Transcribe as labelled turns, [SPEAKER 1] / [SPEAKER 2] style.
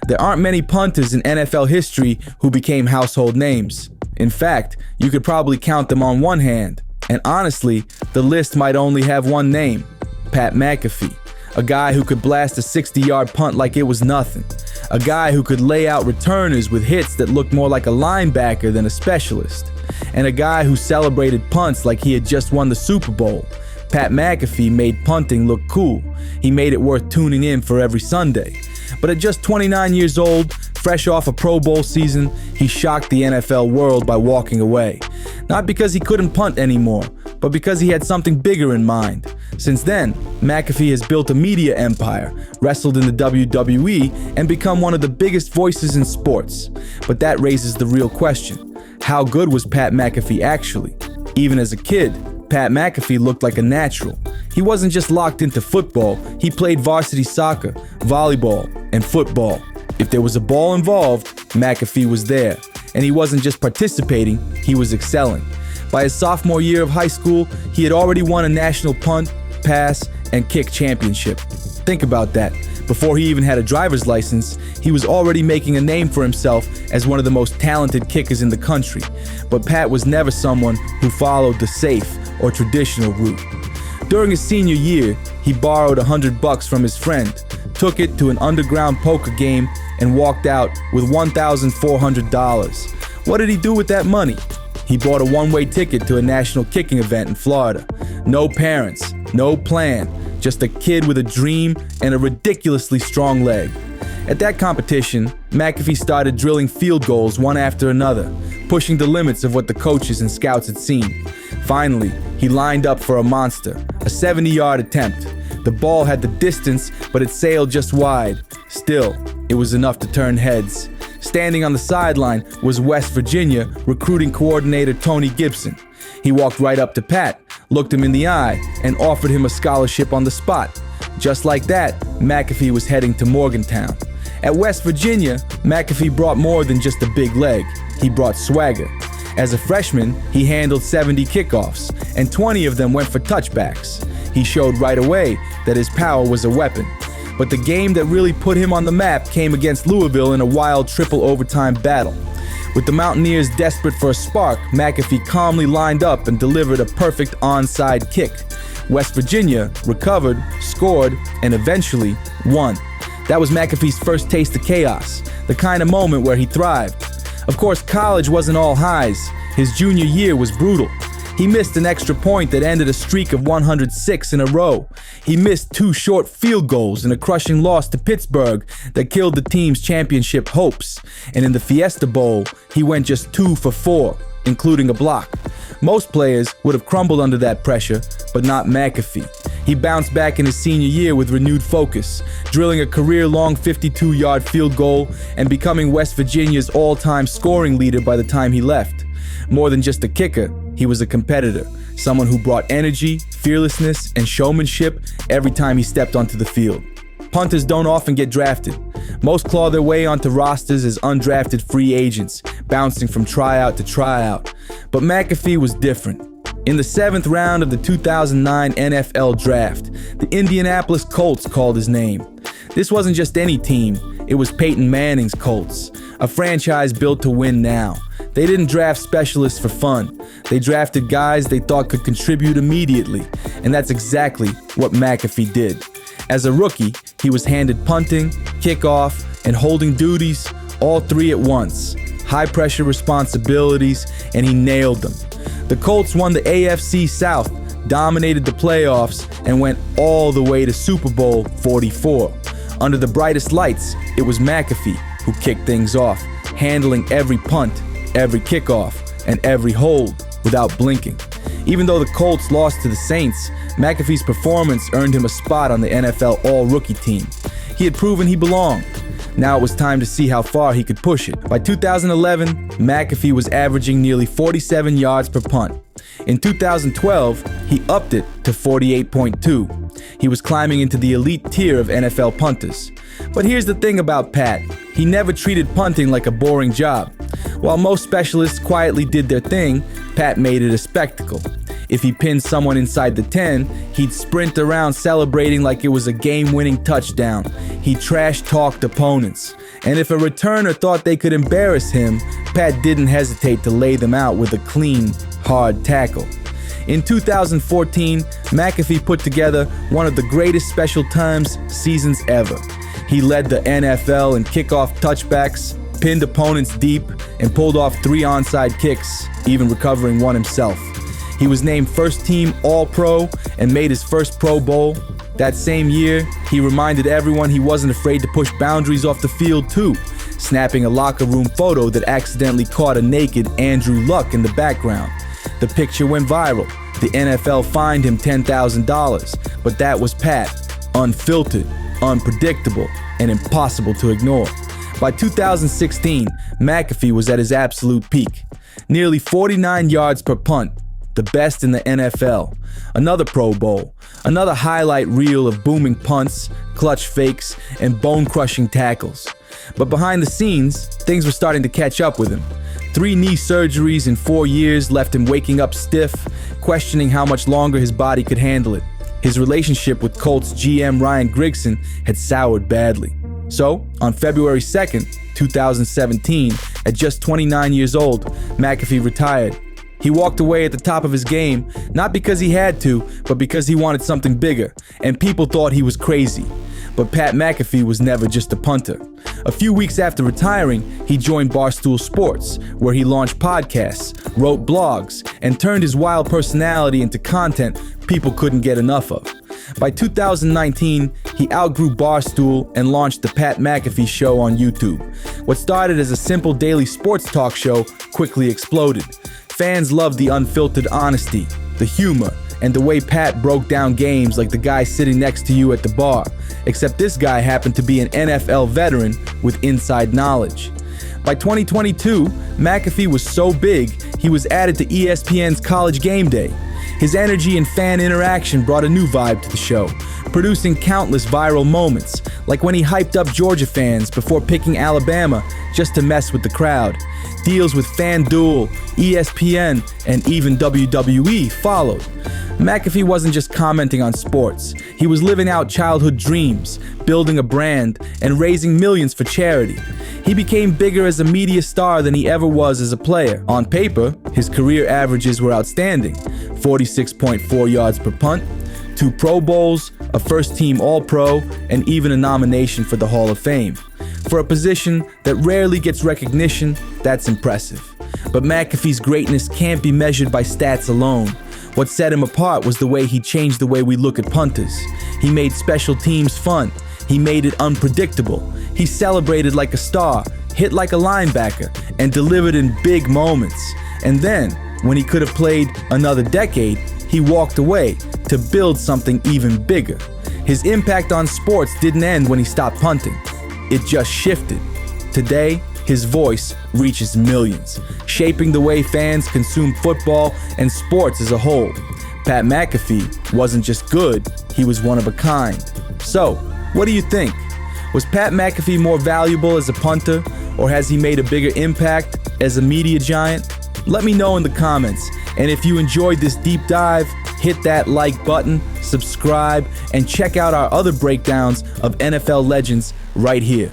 [SPEAKER 1] There aren't many punters in NFL history who became household names. In fact, you could probably count them on one hand. And honestly, the list might only have one name: Pat McAfee. A guy who could blast a 60-yard punt like it was nothing. A guy who could lay out returners with hits that looked more like a linebacker than a specialist. And a guy who celebrated punts like he had just won the Super Bowl. Pat McAfee made punting look cool. He made it worth tuning in for every Sunday. But at just 29 years old, fresh off a Pro Bowl season, he shocked the NFL world by walking away. Not because he couldn't punt anymore, but because he had something bigger in mind. Since then, McAfee has built a media empire, wrestled in the WWE, and become one of the biggest voices in sports. But that raises the real question: how good was Pat McAfee actually? Even as a kid, Pat McAfee looked like a natural. He wasn't just locked into football, he played varsity soccer, volleyball, and football. If there was a ball involved, McAfee was there. And he wasn't just participating, he was excelling. By his sophomore year of high school, he had already won a national punt, pass, and kick championship. Think about that. Before he even had a driver's license, he was already making a name for himself as one of the most talented kickers in the country. But Pat was never someone who followed the safe or traditional route. During his senior year, he borrowed $100 from his friend, took it to an underground poker game, and walked out with $1,400. What did he do with that money? He bought a one-way ticket to a national kicking event in Florida. No parents, no plan, just a kid with a dream and a ridiculously strong leg. At that competition, McAfee started drilling field goals one after another, pushing the limits of what the coaches and scouts had seen. Finally, he lined up for a monster, a 70-yard attempt. The ball had the distance, but it sailed just wide. Still, it was enough to turn heads. Standing on the sideline was West Virginia recruiting coordinator Tony Gibson. He walked right up to Pat, looked him in the eye, and offered him a scholarship on the spot. Just like that, McAfee was heading to Morgantown. At West Virginia, McAfee brought more than just a big leg. He brought swagger. As a freshman, he handled 70 kickoffs, and 20 of them went for touchbacks. He showed right away that his power was a weapon. But the game that really put him on the map came against Louisville in a wild triple overtime battle. With the Mountaineers desperate for a spark, McAfee calmly lined up and delivered a perfect onside kick. West Virginia recovered, scored, and eventually won. That was McAfee's first taste of chaos, the kind of moment where he thrived. Of course, college wasn't all highs. His junior year was brutal. He missed an extra point that ended a streak of 106 in a row. He missed 2 short field goals in a crushing loss to Pittsburgh that killed the team's championship hopes. And in the Fiesta Bowl, he went just 2 for 4, including a block. Most players would have crumbled under that pressure, but not McAfee. He bounced back in his senior year with renewed focus, drilling a career-long 52-yard field goal and becoming West Virginia's all-time scoring leader by the time he left. More than just a kicker, he was a competitor, someone who brought energy, fearlessness, and showmanship every time he stepped onto the field. Punters don't often get drafted. Most claw their way onto rosters as undrafted free agents, bouncing from tryout to tryout. But McAfee was different. In the 7th round of the 2009 NFL Draft, the Indianapolis Colts called his name. This wasn't just any team, it was Peyton Manning's Colts, a franchise built to win now. They didn't draft specialists for fun. They drafted guys they thought could contribute immediately, and that's exactly what McAfee did. As a rookie, he was handed punting, kickoff, and holding duties, all 3 at once. High-pressure responsibilities, and he nailed them. The Colts won the AFC South, dominated the playoffs, and went all the way to Super Bowl 44. Under the brightest lights, it was McAfee who kicked things off, handling every punt, every kickoff, and every hold without blinking. Even though the Colts lost to the Saints, McAfee's performance earned him a spot on the NFL All-Rookie team. He had proven he belonged. Now it was time to see how far he could push it. By 2011, McAfee was averaging nearly 47 yards per punt. In 2012, he upped it to 48.2. He was climbing into the elite tier of NFL punters. But here's the thing about Pat. He never treated punting like a boring job. While most specialists quietly did their thing, Pat made it a spectacle. If he pinned someone inside the 10, he'd sprint around celebrating like it was a game-winning touchdown. He trash-talked opponents. And if a returner thought they could embarrass him, Pat didn't hesitate to lay them out with a clean, hard tackle. In 2014, McAfee put together one of the greatest special teams seasons ever. He led the NFL in kickoff touchbacks, pinned opponents deep, and pulled off 3 onside kicks, even recovering one himself. He was named first team All-Pro and made his first Pro Bowl. That same year, he reminded everyone he wasn't afraid to push boundaries off the field too, snapping a locker room photo that accidentally caught a naked Andrew Luck in the background. The picture went viral. The NFL fined him $10,000, but that was Pat, unfiltered, unpredictable, and impossible to ignore. By 2016, McAfee was at his absolute peak. Nearly 49 yards per punt, the best in the NFL. Another Pro Bowl, another highlight reel of booming punts, clutch fakes, and bone-crushing tackles. But behind the scenes, things were starting to catch up with him. 3 knee surgeries in 4 years left him waking up stiff, questioning how much longer his body could handle it. His relationship with Colts GM Ryan Grigson had soured badly. So, on February 2nd, 2017, at just 29 years old, McAfee retired. He walked away at the top of his game, not because he had to, but because he wanted something bigger, and people thought he was crazy. But Pat McAfee was never just a punter. A few weeks after retiring, he joined Barstool Sports, where he launched podcasts, wrote blogs, and turned his wild personality into content people couldn't get enough of. By 2019, he outgrew Barstool and launched the Pat McAfee Show on YouTube. What started as a simple daily sports talk show quickly exploded. Fans loved the unfiltered honesty, the humor, and the way Pat broke down games like the guy sitting next to you at the bar, except this guy happened to be an NFL veteran with inside knowledge. By 2022, McAfee was so big, he was added to ESPN's College GameDay. His energy and fan interaction brought a new vibe to the show, producing countless viral moments, like when he hyped up Georgia fans before picking Alabama just to mess with the crowd. Deals with FanDuel, ESPN, and even WWE followed. McAfee wasn't just commenting on sports. He was living out childhood dreams, building a brand, and raising millions for charity. He became bigger as a media star than he ever was as a player. On paper, his career averages were outstanding: 46.4 yards per punt, 2 Pro Bowls, a first-team All-Pro, and even a nomination for the Hall of Fame. For a position that rarely gets recognition, that's impressive. But McAfee's greatness can't be measured by stats alone. What set him apart was the way he changed the way we look at punters. He made special teams fun. He made it unpredictable. He celebrated like a star, hit like a linebacker, and delivered in big moments. And then, when he could have played another decade, he walked away to build something even bigger. His impact on sports didn't end when he stopped punting. It just shifted. Today, his voice reaches millions, shaping the way fans consume football and sports as a whole. Pat McAfee wasn't just good, he was one of a kind. So, what do you think? Was Pat McAfee more valuable as a punter, or has he made a bigger impact as a media giant? Let me know in the comments. And if you enjoyed this deep dive, hit that like button, subscribe, and check out our other breakdowns of NFL legends right here.